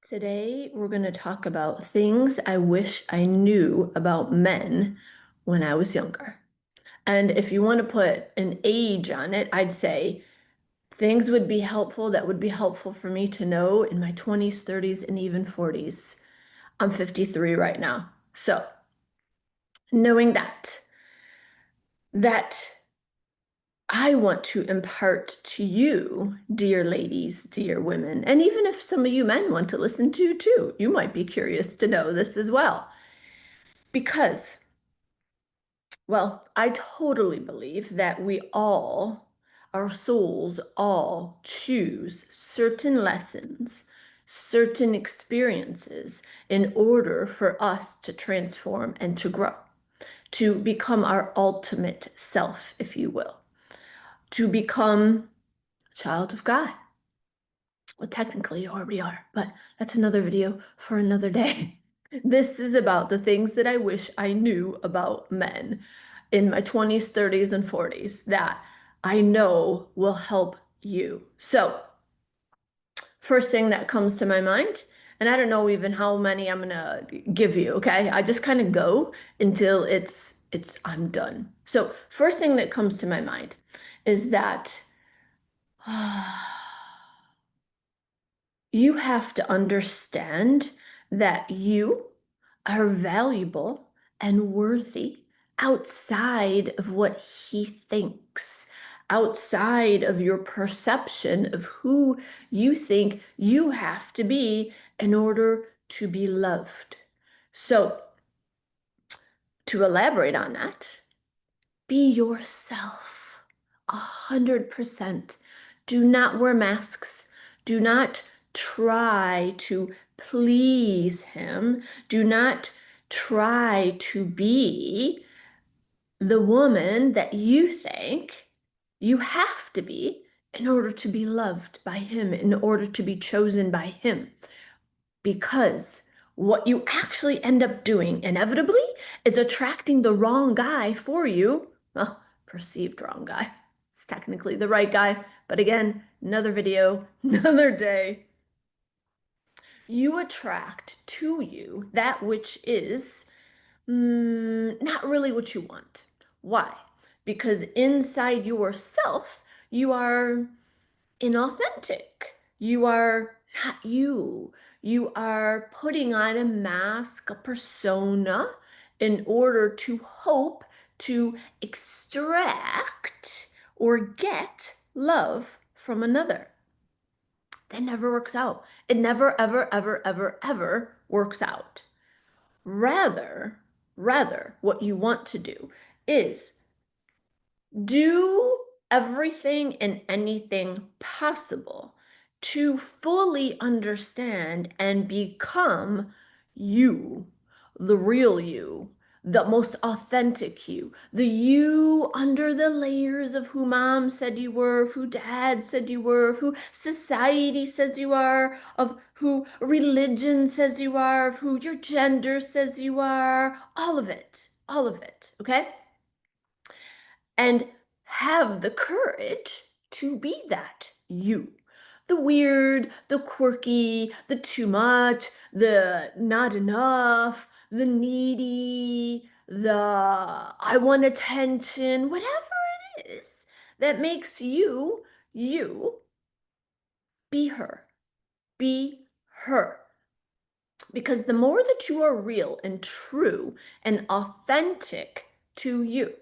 Today, we're going to talk about things I wish I knew about men when I was younger. And if you want to put an age on it, I'd say things would be helpful that would be helpful for me to know in my 20s, 30s, and even 40s. I'm 53 right now. So, knowing that I want to impart to you, dear ladies, dear women, and even if some of you men want to listen to too, you might be curious to know this as well. Because, well, I totally believe that we all, our souls all choose certain lessons, certain experiences in order for us to transform and to grow, to become our ultimate self, if you will, to become a child of God. Well, technically, you already are, but that's another video for another day. This is about the things that I wish I knew about men in my 20s, 30s, and 40s that I know will help you. So, first thing that comes to my mind, and I don't know even how many I'm gonna give you, okay? I just kind of go until it's I'm done. So, first thing that comes to my mind is that you have to understand that you are valuable and worthy outside of what he thinks, outside of your perception of who you think you have to be in order to be loved. So, to elaborate on that, be yourself 100%. Do not wear masks. Do not try to please him. Do not try to be the woman that you think you have to be in order to be loved by him, in order to be chosen by him. Because what you actually end up doing inevitably is attracting the wrong guy for you. Well, perceived wrong guy. It's technically the right guy, but again, another video, another day. You attract to you that which is not really what you want. Why? Because inside yourself, you are inauthentic. You are not you. You are putting on a mask, a persona, in order to hope to extract or get love from another. That never works out. It never, ever, ever, ever, ever works out. Rather, rather, what you want to do is do everything and anything possible to fully understand and become you, the real you, the most authentic you, the you under the layers of who mom said you were, of who dad said you were, of who society says you are, of who religion says you are, of who your gender says you are, all of it, okay? And have the courage to be that you. The weird, the quirky, the too much, the not enough, the needy, the I want attention, whatever it is that makes you, you, be her. Be her. Because the more that you are real and true and authentic to you,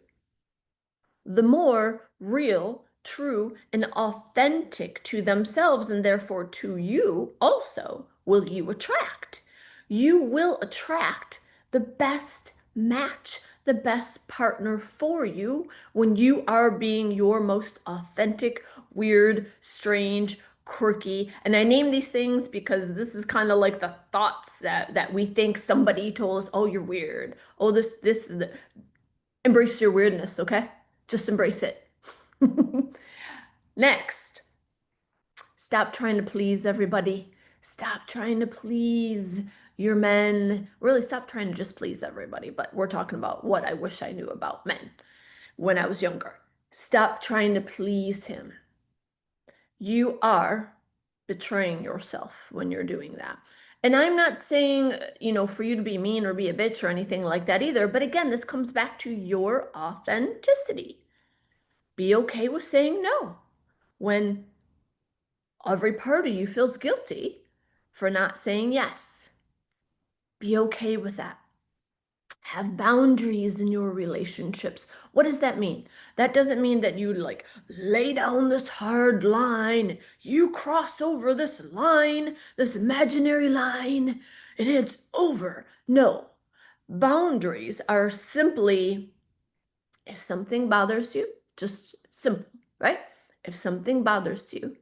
the more real, true, and authentic to themselves, and therefore to you also, will you attract. You will attract the best match, the best partner for you when you are being your most authentic, weird, strange, quirky. And I name these things because this is kind of like the thoughts that we think somebody told us, oh, you're weird. Oh, this embrace your weirdness, okay? Just embrace it. Next, stop trying to please everybody. Stop trying to please your men. Really, stop trying to just please everybody. But we're talking about what I wish I knew about men when I was younger. Stop trying to please him. You are betraying yourself when you're doing that. And I'm not saying, for you to be mean or be a bitch or anything like that either. But again, this comes back to your authenticity. Be okay with saying no when every part of you feels guilty for not saying yes. Be okay with that. Have boundaries in your relationships. What does that mean? That doesn't mean that you like lay down this hard line. You cross over this line, this imaginary line, and it's over. No. Boundaries are simply if something bothers you, just simple, right? If something bothers you,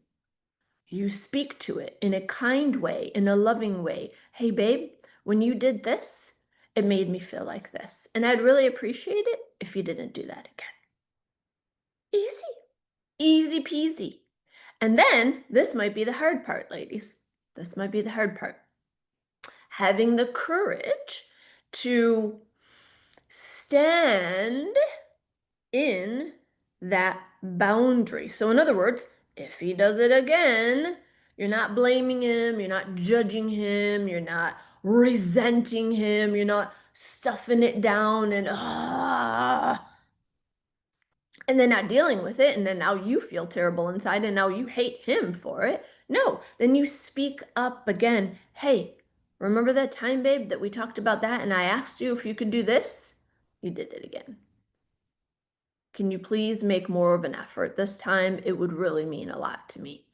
you speak to it in a kind way, in a loving way. Hey, babe, when you did this, it made me feel like this. And I'd really appreciate it if you didn't do that again. Easy, easy peasy. And then this might be the hard part, ladies. This might be the hard part. Having the courage to stand in that boundary. So, in other words, if he does it again, you're not blaming him, you're not judging him, you're not resenting him, you're not stuffing it down and then not dealing with it. And then now you feel terrible inside and now you hate him for it. No, then you speak up again. Hey, remember that time, babe, that we talked about that and I asked you if you could do this? You did it again. Can you please make more of an effort this time? It would really mean a lot to me.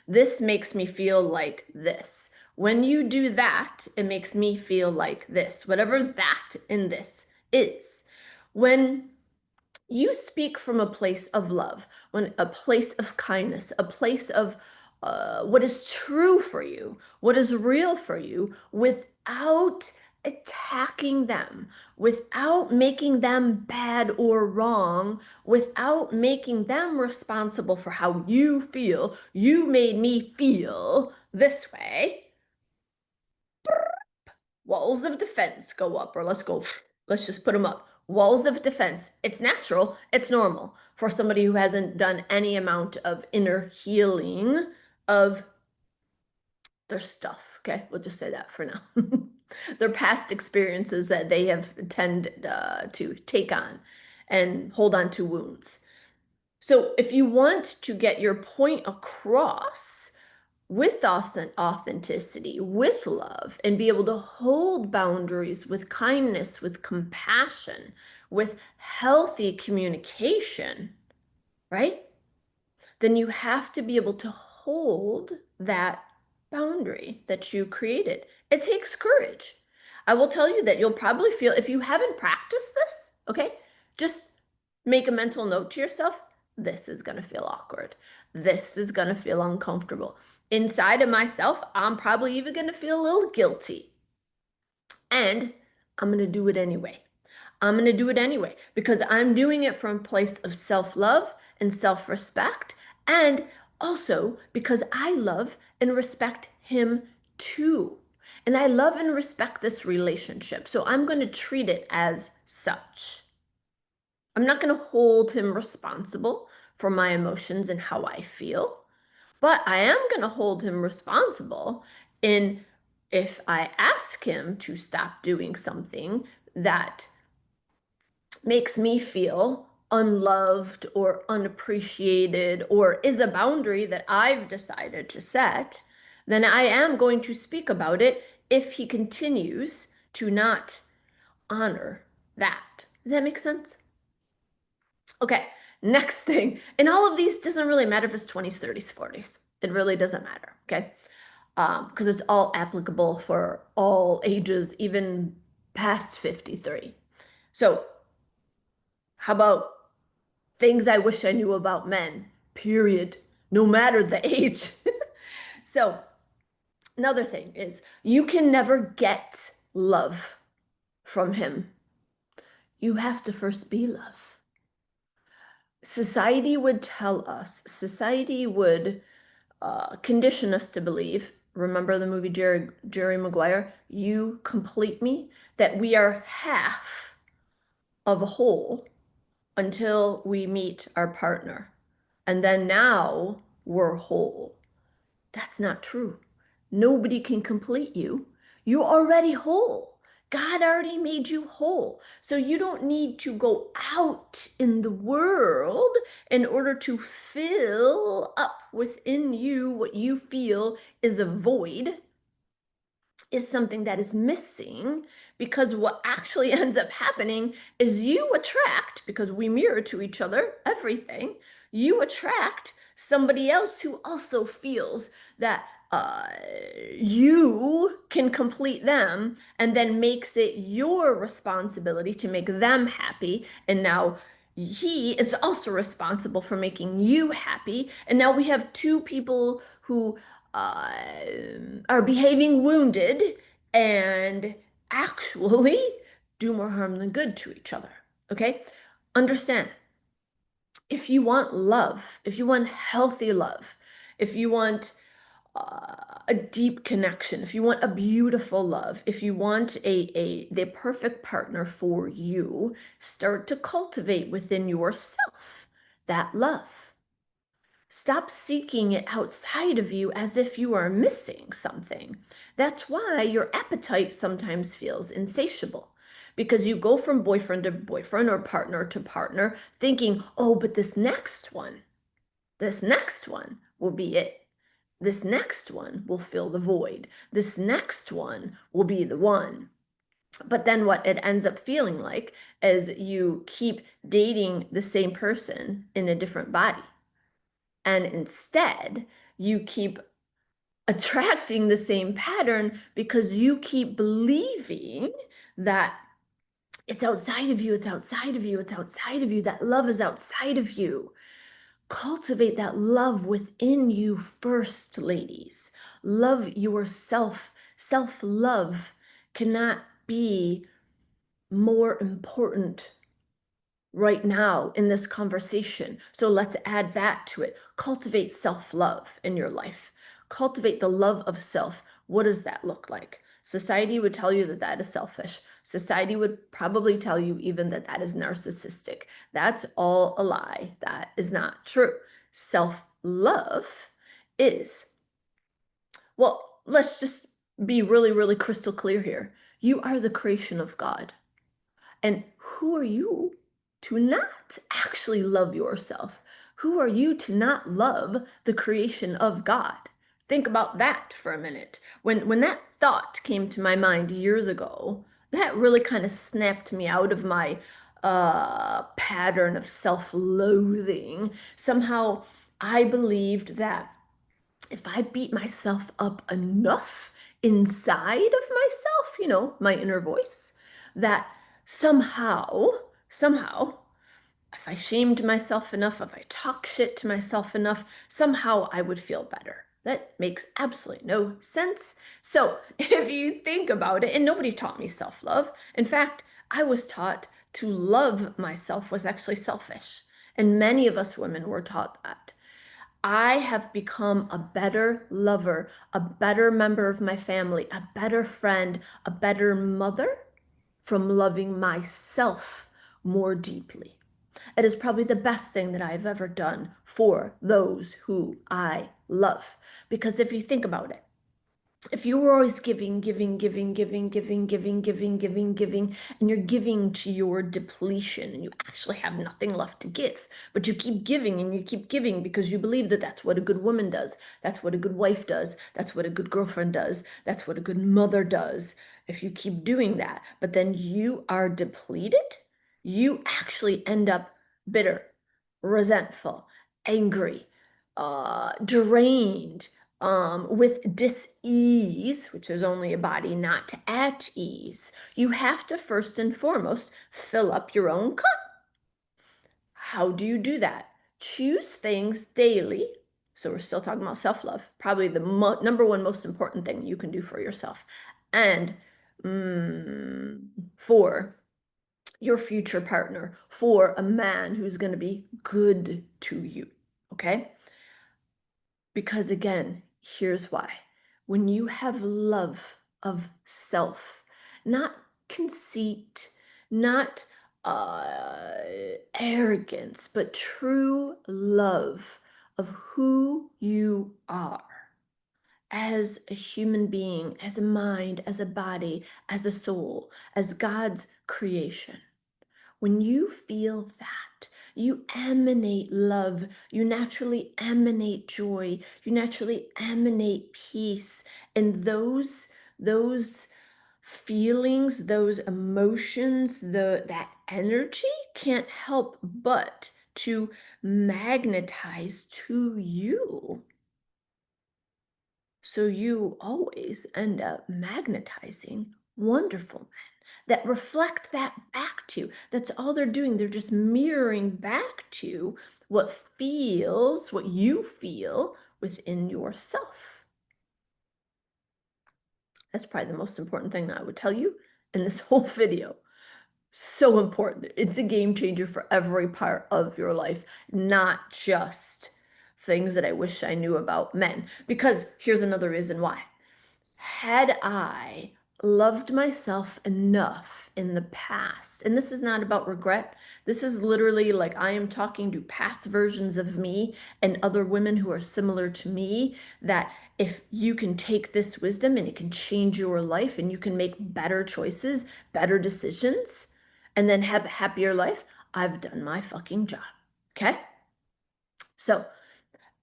This makes me feel like this. When you do that, it makes me feel like this, whatever that in this is. When you speak from a place of love, when a place of kindness, a place of what is true for you, what is real for you, without attacking them, without making them bad or wrong, without making them responsible for how you feel. You made me feel this way. Walls of defense go up, or let's just put them up. Walls of defense. It's natural, it's normal for somebody who hasn't done any amount of inner healing of their stuff. Okay, we'll just say that for now. Their past experiences that they have tended to take on and hold on to wounds. So if you want to get your point across, with authenticity, with love, and be able to hold boundaries with kindness, with compassion, with healthy communication, right? Then you have to be able to hold that boundary that you created. It takes courage. I will tell you that you'll probably feel, if you haven't practiced this, okay, just make a mental note to yourself. This is going to feel awkward. This is going to feel uncomfortable. Inside of myself, I'm probably even going to feel a little guilty. And I'm going to do it anyway. I'm going to do it anyway because I'm doing it from a place of self-love and self-respect. And also because I love and respect him too. And I love and respect this relationship. So I'm going to treat it as such. I'm not going to hold him responsible for my emotions and how I feel, but I am going to hold him responsible in if I ask him to stop doing something that makes me feel unloved or unappreciated or is a boundary that I've decided to set, then I am going to speak about it if he continues to not honor that. Does that make sense? Okay, next thing. And all of these doesn't really matter if it's 20s, 30s, 40s. It really doesn't matter, okay? Because it's all applicable for all ages, even past 53. So, how about things I wish I knew about men, period, no matter the age? So, another thing is you can never get love from him. You have to first be love. Society would tell us, society would condition us to believe, remember the movie Jerry Maguire, you complete me, that we are half of a whole until we meet our partner. And then now we're whole. That's not true. Nobody can complete you. You're already whole. God already made you whole. So you don't need to go out in the world in order to fill up within you what you feel is a void, is something that is missing, because what actually ends up happening is you attract, because we mirror to each other everything, you attract somebody else who also feels that you can complete them, and then makes it your responsibility to make them happy. And now he is also responsible for making you happy. And now we have two people who uh, are behaving wounded and actually do more harm than good to each other. Okay? Understand, if you want love, if you want healthy love, if you want a deep connection, if you want a beautiful love, if you want the perfect partner for you, start to cultivate within yourself that love. Stop seeking it outside of you as if you are missing something. That's why your appetite sometimes feels insatiable, because you go from boyfriend to boyfriend or partner to partner thinking, oh, but this next one will be it. This next one will fill the void. This next one will be the one. But then what it ends up feeling like is you keep dating the same person in a different body. And instead, you keep attracting the same pattern because you keep believing that it's outside of you, it's outside of you, it's outside of you, that love is outside of you. Cultivate that love within you first, ladies. Love yourself. Self-love cannot be more important right now in this conversation. So let's add that to it. Cultivate self-love in your life. Cultivate the love of self. What does that look like? Society would tell you that that is selfish. Society would probably tell you even that that is narcissistic. That's all a lie. That is not true. Self-love is, well, let's just be really, really crystal clear here. You are the creation of God. And who are you to not actually love yourself? Who are you to not love the creation of God? Think about that for a minute. When that thought came to my mind years ago, that really kind of snapped me out of my pattern of self-loathing. Somehow I believed that if I beat myself up enough inside of myself, my inner voice, that somehow, if I shamed myself enough, if I talk shit to myself enough, somehow I would feel better. That makes absolutely no sense. So if you think about it, and nobody taught me self-love. In fact, I was taught to love myself was actually selfish. And many of us women were taught that. I have become a better lover, a better member of my family, a better friend, a better mother from loving myself more deeply. It is probably the best thing that I've ever done for those who I love. Because if you think about it, if you were always giving, and you're giving to your depletion, and you actually have nothing left to give, but you keep giving and you keep giving because you believe that that's what a good woman does, that's what a good wife does, that's what a good girlfriend does, that's what a good mother does. If you keep doing that, but then you are depleted, you actually end up bitter, resentful, angry, drained, with dis-ease, which is only a body not at ease. You have to first and foremost fill up your own cup. How do you do that? Choose things daily. So we're still talking about self-love, probably the number one most important thing you can do for yourself. And for your future partner, for a man who's going to be good to you, okay? Because again, here's why. When you have love of self, not conceit, not arrogance, but true love of who you are, as a human being, as a mind, as a body, as a soul, as God's creation. When you feel that, you emanate love, you naturally emanate joy, you naturally emanate peace. And those feelings, those emotions, that energy can't help but to magnetize to you. So you always end up magnetizing wonderful men that reflect that back to you. That's all they're doing. They're just mirroring back to what you feel within yourself. That's probably the most important thing that I would tell you in this whole video. So important. It's a game changer for every part of your life, not just things that I wish I knew about men. Because here's another reason why. Had I loved myself enough in the past, and this is not about regret, this is literally like I am talking to past versions of me and other women who are similar to me, that if you can take this wisdom and it can change your life and you can make better choices, better decisions, and then have a happier life, I've done my fucking job. Okay? So,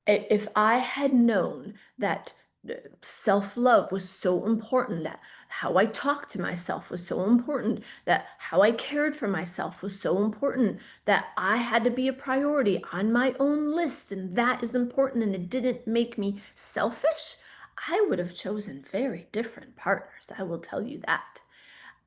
if I had known that self-love was so important, that how I talked to myself was so important, that how I cared for myself was so important, that I had to be a priority on my own list, and that is important, and it didn't make me selfish, I would have chosen very different partners. I will tell you that.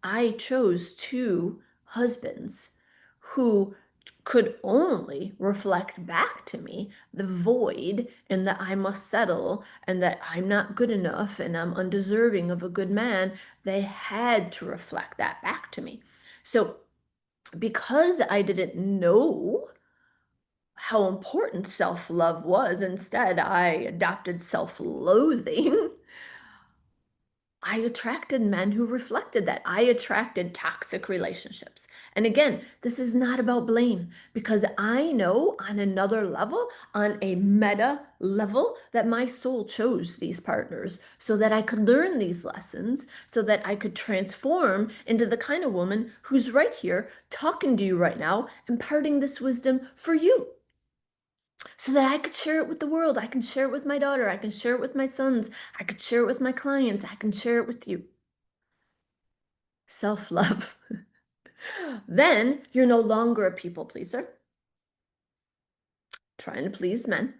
I chose two husbands who could only reflect back to me the void and that I must settle and that I'm not good enough and I'm undeserving of a good man. They had to reflect that back to me. So, because I didn't know how important self love was, instead, I adopted self loathing. I attracted men who reflected that. I attracted toxic relationships. And again, this is not about blame, because I know on another level, on a meta level, that my soul chose these partners so that I could learn these lessons, so that I could transform into the kind of woman who's right here talking to you right now, imparting this wisdom for you, so that I could share it with the world. I can share it with my daughter. I can share it with my sons. I could share it with my clients. I can share it with you. Self-love. Then you're no longer a people pleaser, trying to please men,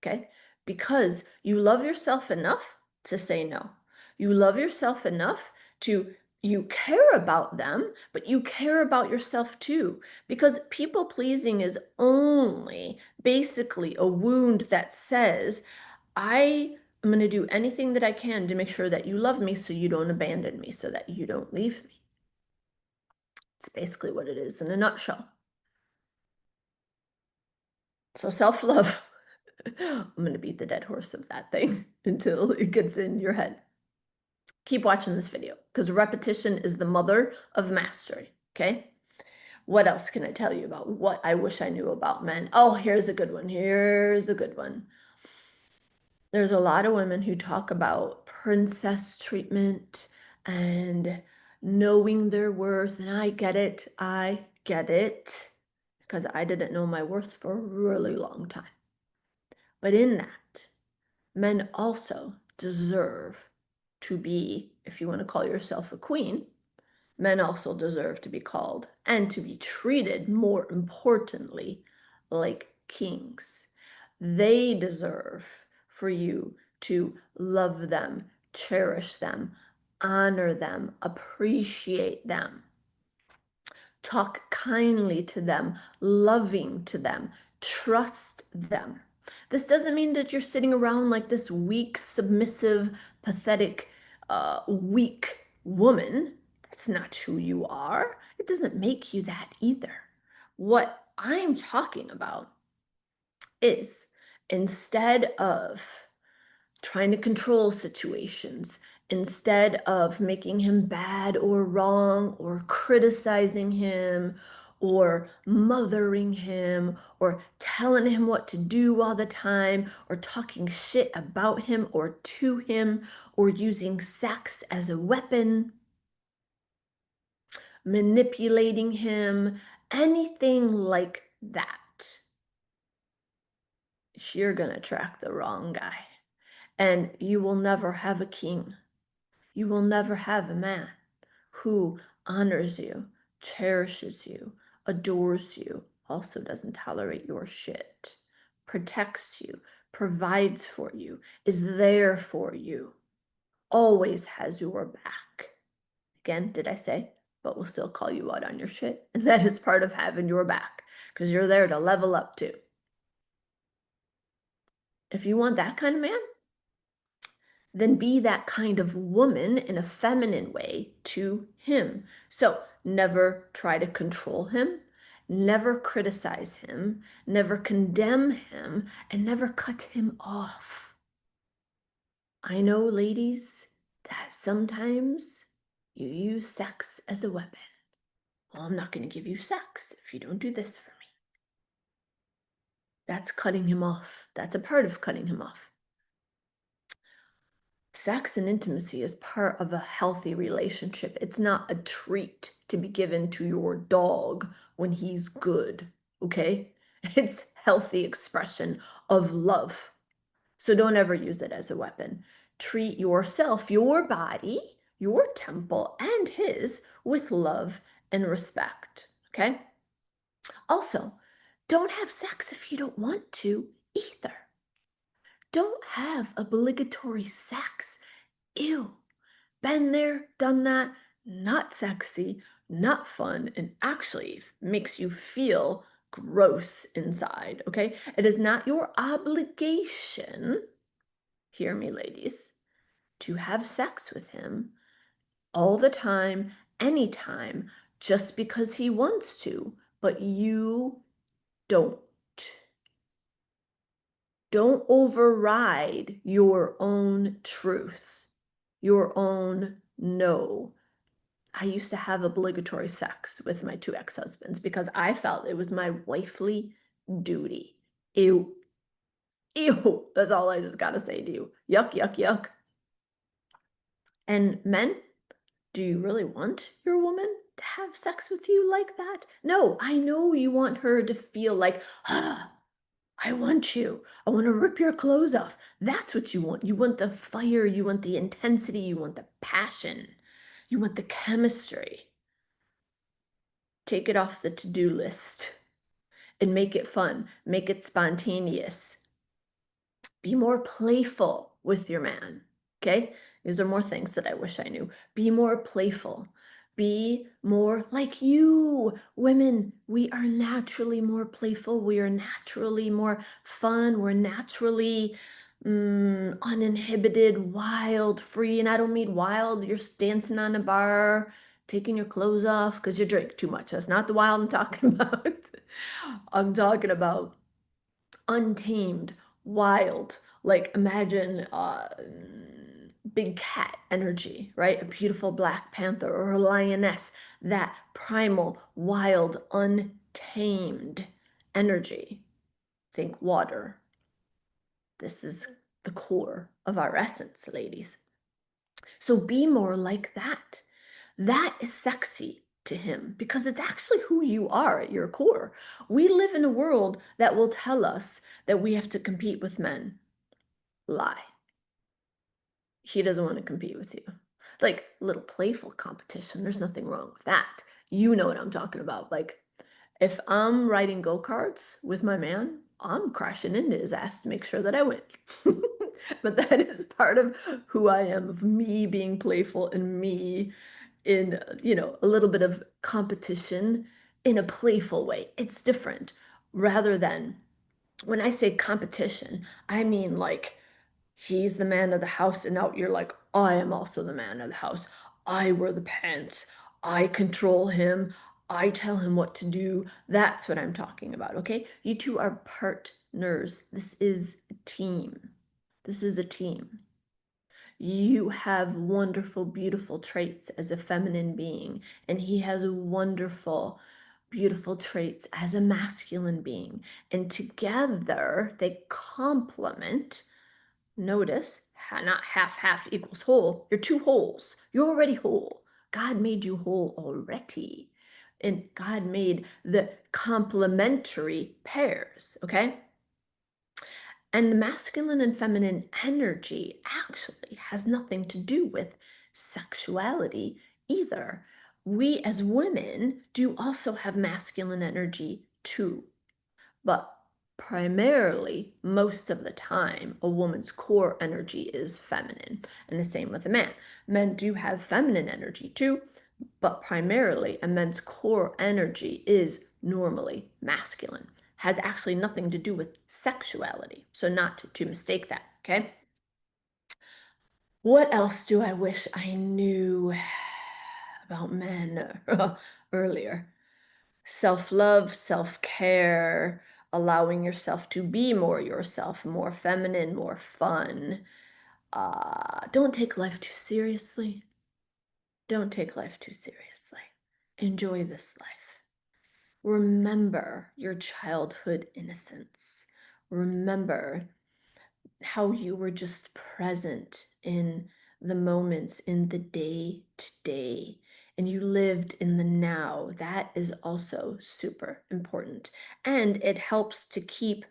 okay? Because you love yourself enough to say no. You love yourself enough to, you care about them, but you care about yourself too. Because people pleasing is only basically a wound that says, I am going to do anything that I can to make sure that you love me so you don't abandon me, so that you don't leave me. It's basically what it is in a nutshell. So self-love, I'm going to beat the dead horse of that thing until it gets in your head. Keep watching this video, because repetition is the mother of mastery, okay? What else can I tell you about what I wish I knew about men? Oh, here's a good one. Here's a good one. There's a lot of women who talk about princess treatment and knowing their worth, and I get it. I get it, because I didn't know my worth for a really long time. But in that, men also deserve to be, if you want to call yourself a queen, men also deserve to be called and to be treated, more importantly, like kings. They deserve for you to love them, cherish them, honor them, appreciate them, talk kindly to them, loving to them, trust them. This doesn't mean that you're sitting around like this weak, submissive, pathetic, weak woman. That's not who you are. It doesn't make you that either. What I'm talking about is, instead of trying to control situations, instead of making him bad or wrong or criticizing him or mothering him or telling him what to do all the time or talking shit about him or to him or using sex as a weapon, manipulating him, anything like that, you're going to attract the wrong guy. And you will never have a king. You will never have a man who honors you, cherishes you, adores you, also doesn't tolerate your shit, protects you, provides for you, is there for you, always has your back. Again, did I say, but will still call you out on your shit? And that is part of having your back because you're there to level up too. If you want that kind of man, then be that kind of woman in a feminine way to him. So never try to control him, never criticize him, never condemn him, and never cut him off. I know, ladies, that sometimes you use sex as a weapon. Well, I'm not going to give you sex if you don't do this for me. That's cutting him off. That's a part of cutting him off. Sex and intimacy is part of a healthy relationship. It's not a treat to be given to your dog when he's good, okay? It's healthy expression of love. So don't ever use it as a weapon. Treat yourself, your body, your temple, and his with love and respect, okay? Also, don't have sex if you don't want to either. Don't have obligatory sex. Ew. Been there, done that, not sexy, not fun, and actually makes you feel gross inside, okay? It is not your obligation, hear me, ladies, to have sex with him all the time, anytime, just because he wants to, but you don't. Don't override your own truth, your own no. I used to have obligatory sex with my two ex-husbands because I felt it was my wifely duty. Ew. Ew. That's all I just gotta say to you. Yuck, yuck, yuck. And men, do you really want your woman to have sex with you like that? No, I know you want her to feel like, ah, I want you. I want to rip your clothes off. That's what you want. You want the fire, you want the intensity, you want the passion, you want the chemistry. Take it off the to-do list and make it fun, make it spontaneous. Be more playful with your man, okay? These are more things that I wish I knew. Be more playful. Be more like you. Women, we are naturally more playful. We are naturally more fun. We're naturally uninhibited, wild, free. And I don't mean wild, you're dancing on a bar, taking your clothes off because you drink too much. That's not the wild I'm talking about. I'm talking about untamed, wild. Like imagine big cat energy, right? A beautiful black panther or a lioness, that primal, wild, untamed energy. Think water. This is the core of our essence, ladies. So be more like that. That is sexy to him because it's actually who you are at your core. We live in a world that will tell us that we have to compete with men. Lie. He doesn't want to compete with you. Like a little playful competition, there's nothing wrong with that. You know what I'm talking about. Like if I'm riding go-karts with my man, I'm crashing into his ass to make sure that I win. But that is part of who I am, of me being playful and me in, a little bit of competition in a playful way. It's different rather than when I say competition, I mean like he's the man of the house, and now you're like, I am also the man of the house. I wear the pants. I control him. I tell him what to do. That's what I'm talking about, okay? You two are partners. This is a team. This is a team. You have wonderful, beautiful traits as a feminine being, and he has wonderful, beautiful traits as a masculine being. And together they complement. Notice, not half half equals whole. You're two wholes. You're already whole. God made you whole already. And God made the complementary pairs, okay? And the masculine and feminine energy actually has nothing to do with sexuality either. We as women do also have masculine energy too, but primarily, most of the time, a woman's core energy is feminine, and the same with a man. Men do have feminine energy too, but primarily a man's core energy is normally masculine. Has actually nothing to do with sexuality, so not to mistake that, okay? What else do I wish I knew about men earlier? Self-love, self-care, allowing yourself to be more yourself, more feminine, more fun. Don't take life too seriously. Don't take life too seriously. Enjoy this life. Remember your childhood innocence. Remember how you were just present in the moments, in the day to day, and you lived in the now. That is also super important. And it helps to keep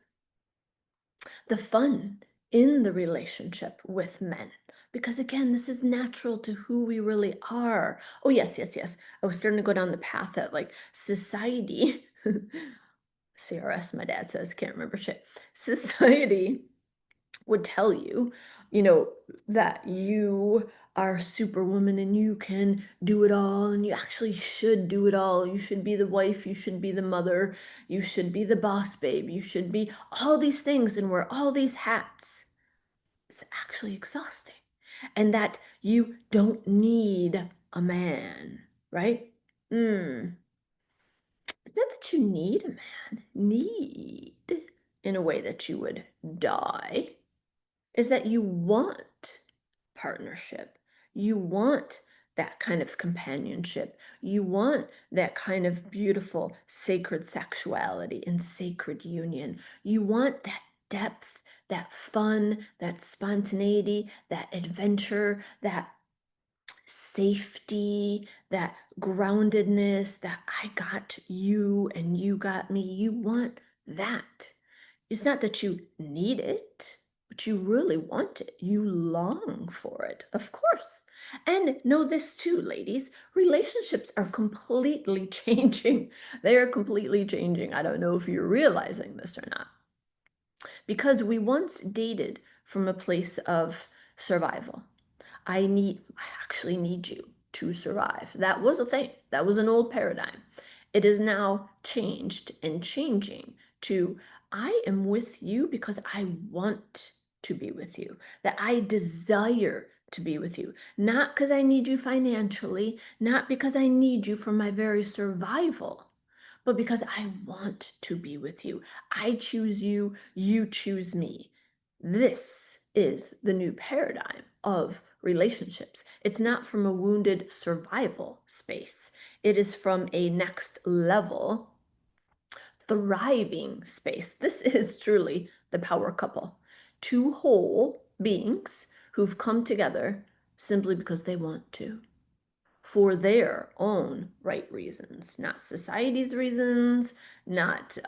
the fun in the relationship with men. Because again, this is natural to who we really are. Oh, yes, yes, yes. I was starting to go down the path that like society, CRS, my dad says, can't remember shit. Society would tell you, you know, that you are superwoman and you can do it all and you actually should do it all. You should be the wife, you should be the mother, you should be the boss babe, you should be all these things and wear all these hats. It's actually exhausting. And that you don't need a man, right? It's not that you need a man, need in a way that you would die, is that you want partnership. You want that kind of companionship. You want that kind of beautiful, sacred sexuality and sacred union. You want that depth, that fun, that spontaneity, that adventure, that safety, that groundedness, that I got you and you got me. You want that. It's not that you need it, but you really want it. You long for it, of course. And know this too, ladies, relationships are completely changing. They are completely changing. I don't know if you're realizing this or not. Because we once dated from a place of survival. I actually need you to survive. That was a thing. That was an old paradigm. It is now changed and changing to I am with you because I want to be with you, that I desire to be with you, not because I need you financially, not because I need you for my very survival, but because I want to be with you. I choose you, you choose me. This is the new paradigm of relationships. It's not from a wounded survival space, it is from a next level thriving space. This is truly the power couple. Two whole beings who've come together simply because they want to for their own right reasons, not society's reasons, not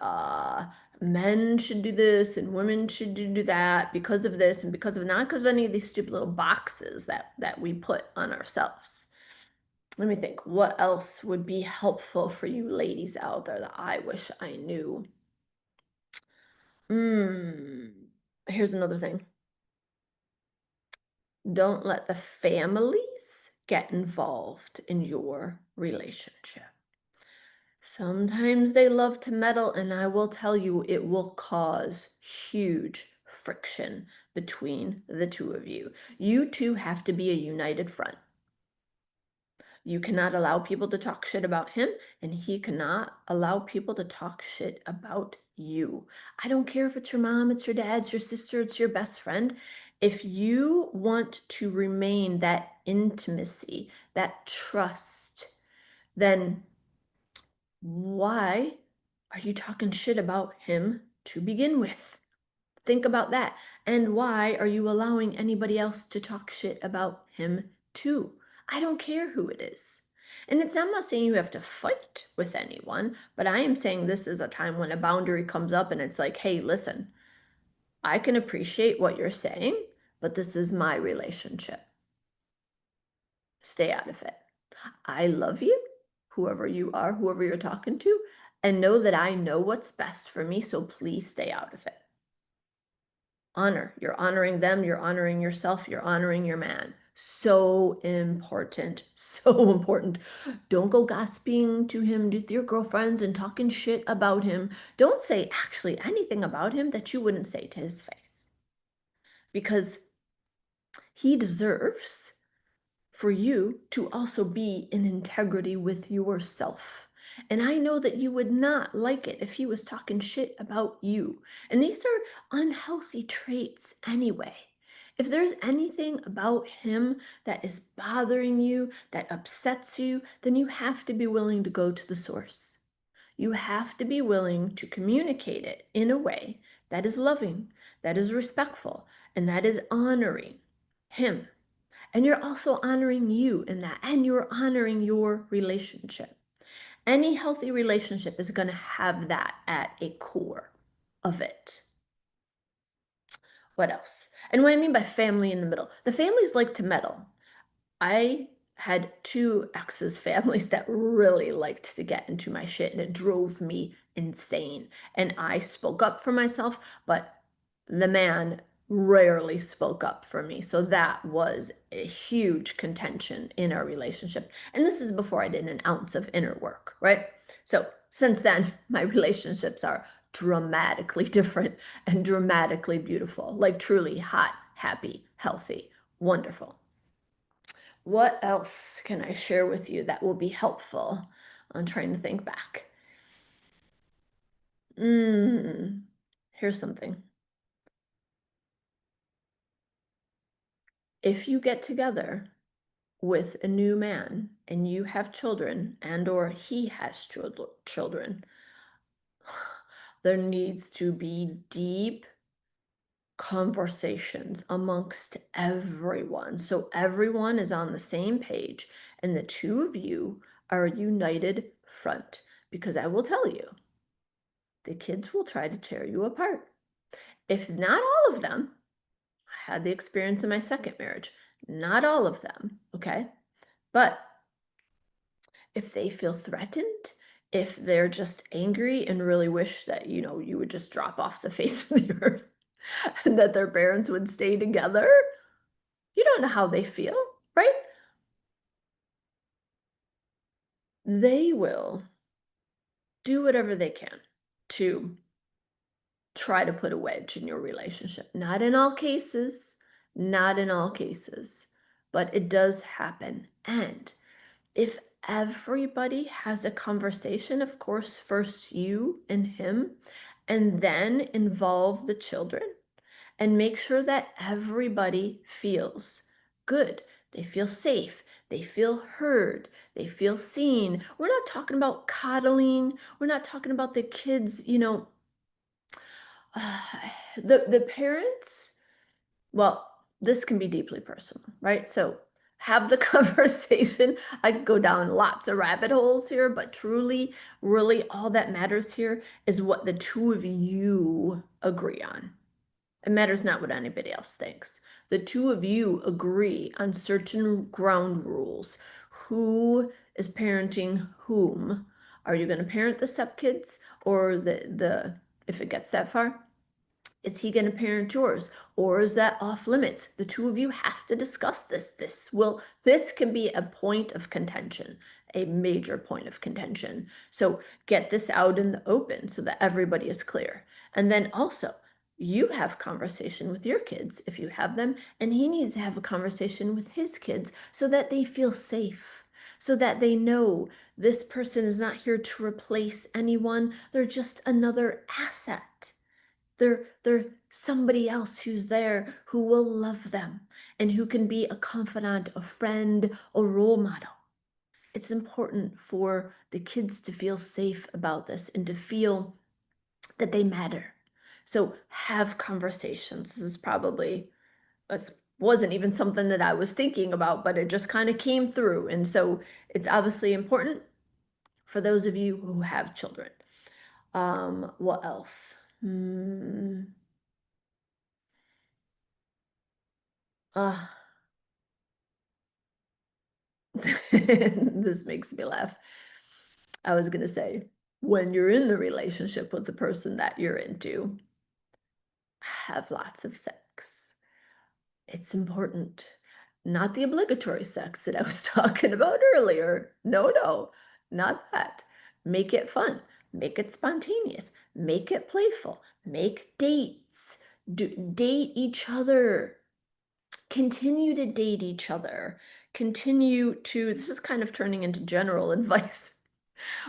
men should do this and women should do that because of this and because of not because of any of these stupid little boxes that we put on ourselves. Let me think, what else would be helpful for you ladies out there that I wish I knew? Here's another thing. Don't let the families get involved in your relationship. Sometimes they love to meddle, and I will tell you, it will cause huge friction between the two of you. You two have to be a united front. You cannot allow people to talk shit about him, and he cannot allow people to talk shit about you. I don't care if it's your mom, it's your dad, it's your sister, it's your best friend. If you want to remain that intimacy, that trust, then Why are you talking shit about him to begin with? Think about that. And why are you allowing anybody else to talk shit about him too? I don't care who it is. And I'm not saying you have to fight with anyone, but I am saying this is a time when a boundary comes up and it's like, hey, listen, I can appreciate what you're saying, but this is my relationship. Stay out of it. I love you, whoever you are, whoever you're talking to, and know that I know what's best for me, so please stay out of it. Honor. You're honoring them, you're honoring yourself, you're honoring your man. So important. So important. Don't go gossiping to him with your girlfriends and talking shit about him. Don't say actually anything about him that you wouldn't say to his face. Because he deserves for you to also be in integrity with yourself. And I know that you would not like it if he was talking shit about you. And these are unhealthy traits anyway. If there's anything about him that is bothering you, that upsets you, then you have to be willing to go to the source. You have to be willing to communicate it in a way that is loving, that is respectful, and that is honoring him. And you're also honoring you in that, and you're honoring your relationship. Any healthy relationship is going to have that at a core of it. What else? And what I mean by family in the middle, the families like to meddle. I had two exes' families that really liked to get into my shit, and it drove me insane. And I spoke up for myself, but the man rarely spoke up for me. So that was a huge contention in our relationship. And this is before I did an ounce of inner work, right? So since then, my relationships are dramatically different and dramatically beautiful, like truly hot, happy, healthy, wonderful. What else can I share with you that will be helpful? I'm trying to think back. Here's something. If you get together with a new man and you have children and or he has children, there needs to be deep conversations amongst everyone. So everyone is on the same page and the two of you are a united front. Because I will tell you, the kids will try to tear you apart. If not all of them, I had the experience in my second marriage, not all of them, okay? But if they feel threatened, if they're just angry and really wish that, you would just drop off the face of the earth and that their parents would stay together, you don't know how they feel, right? They will do whatever they can to try to put a wedge in your relationship. Not in all cases, not in all cases, but it does happen. And if everybody has a conversation, of course, first you and him, and then involve the children and make sure that everybody feels good. They feel safe. They feel heard. They feel seen. We're not talking about coddling. We're not talking about the kids, uh, the parents. Well, this can be deeply personal, right? So have the conversation. I could go down lots of rabbit holes here, but truly, really, all that matters here is what the two of you agree on. It matters not what anybody else thinks. The two of you agree on certain ground rules. Who is parenting whom? Are you going to parent the stepkids or the if it gets that far? Is he going to parent yours or is that off limits? The two of you have to discuss this. This can be a point of contention, a major point of contention. So get this out in the open so that everybody is clear. And then also, you have conversation with your kids if you have them, and he needs to have a conversation with his kids so that they feel safe, so that they know this person is not here to replace anyone. They're just another asset. They're somebody else who's there who will love them and who can be a confidant, a friend, a role model. It's important for the kids to feel safe about this and to feel that they matter. So have conversations. This is probably this wasn't even something that I was thinking about, but it just kind of came through. And so it's obviously important for those of you who have children. What else? Hmm. Uh, this makes me laugh. I was gonna say, when you're in the relationship with the person that you're into, have lots of sex. It's important. Not the obligatory sex that I was talking about earlier. No, no, not that. Make it fun. Make it spontaneous. Make it playful. Make dates. Date each other. Continue to date each other. Continue to, this is kind of turning into general advice,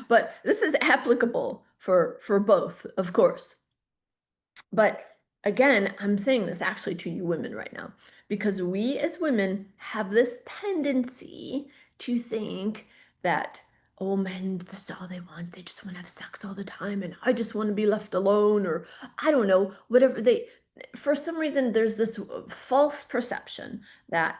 but this is applicable for both, of course. But again, I'm saying this actually to you women right now, because we as women have this tendency to think that, oh, men, this is all they want. They just want to have sex all the time, and I just want to be left alone, or I don't know, whatever they, for some reason, there's this false perception that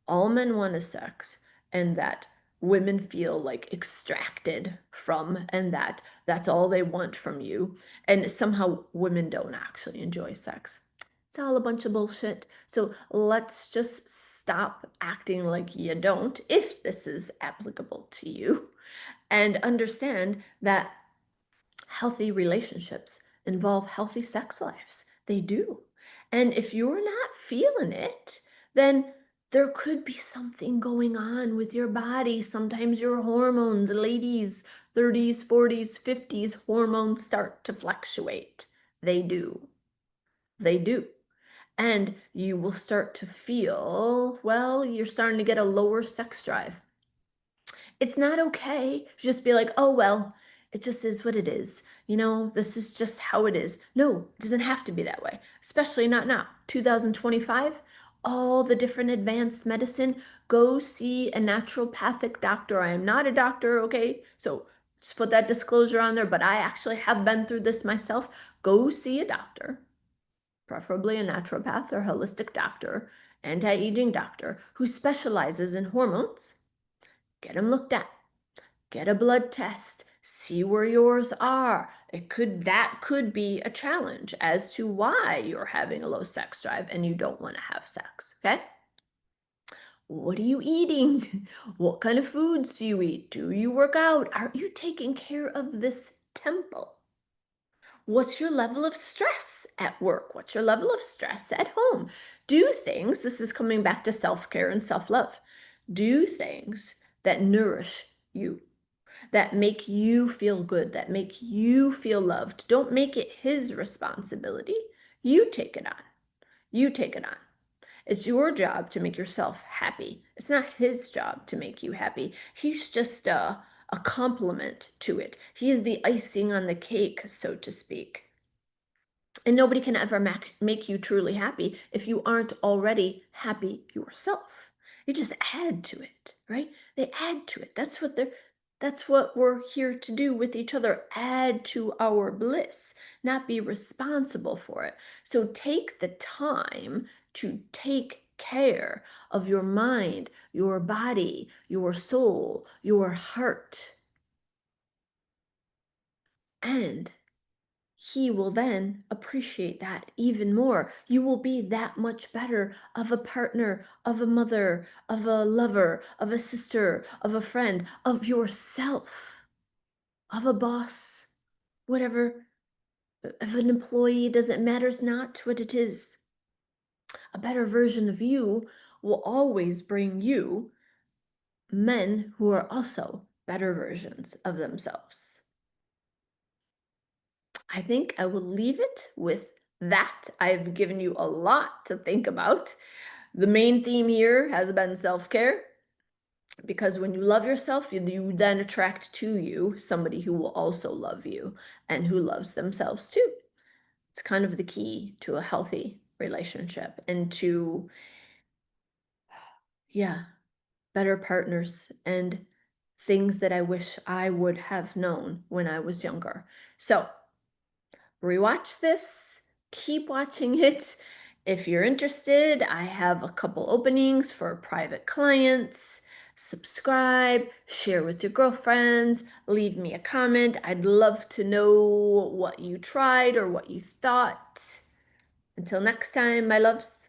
all men want is sex and that women feel like extracted from and that that's all they want from you, and somehow women don't actually enjoy sex. It's all a bunch of bullshit. So let's just stop acting like you don't, if this is applicable to you, and understand that healthy relationships involve healthy sex lives. They do. And if you're not feeling it, then there could be something going on with your body. Sometimes your hormones, ladies, 30s, 40s, 50s, hormones start to fluctuate. They do. They do. And you will start to feel, well, you're starting to get a lower sex drive. It's not okay to just be like, oh, well, it just is what it is. You know, this is just how it is. No, it doesn't have to be that way, especially not now. 2025, all the different advanced medicine. Go see a naturopathic doctor. I am not a doctor, okay? So just put that disclosure on there, but I actually have been through this myself. Go see a doctor, preferably a naturopath or holistic doctor, anti-aging doctor who specializes in hormones. Get them looked at. Get a blood test, see where yours are. That could be a challenge as to why you're having a low sex drive and you don't want to have sex, okay? What are you eating? What kind of foods do you eat? Do you work out? Are you taking care of this temple? What's your level of stress at work? What's your level of stress at home? Do things, this is coming back to self-care and self-love. Do things that nourish you, that make you feel good, that make you feel loved. Don't make it his responsibility. You take it on. You take it on. It's your job to make yourself happy. It's not his job to make you happy. He's just a complement to it. He's the icing on the cake, so to speak. And nobody can ever make you truly happy if you aren't already happy yourself. You just add to it, right? They add to it. That's what we're here to do with each other. Add to our bliss, not be responsible for it. So take the time to take care of your mind, your body, your soul, your heart. And he will then appreciate that even more. You will be that much better of a partner, of a mother, of a lover, of a sister, of a friend, of yourself, of a boss, whatever, of an employee, doesn't matters not what it is. A better version of you will always bring you men who are also better versions of themselves. I think I will leave it with that. I've given you a lot to think about. The main theme here has been self-care, because when you love yourself, you then attract to you somebody who will also love you and who loves themselves too. It's kind of the key to a healthy relationship and to, yeah, better partners and things that I wish I would have known when I was younger. So, rewatch this, keep watching it. If you're interested, I have a couple openings for private clients. Subscribe, share with your girlfriends, leave me a comment. I'd love to know what you tried or what you thought. Until next time, my loves.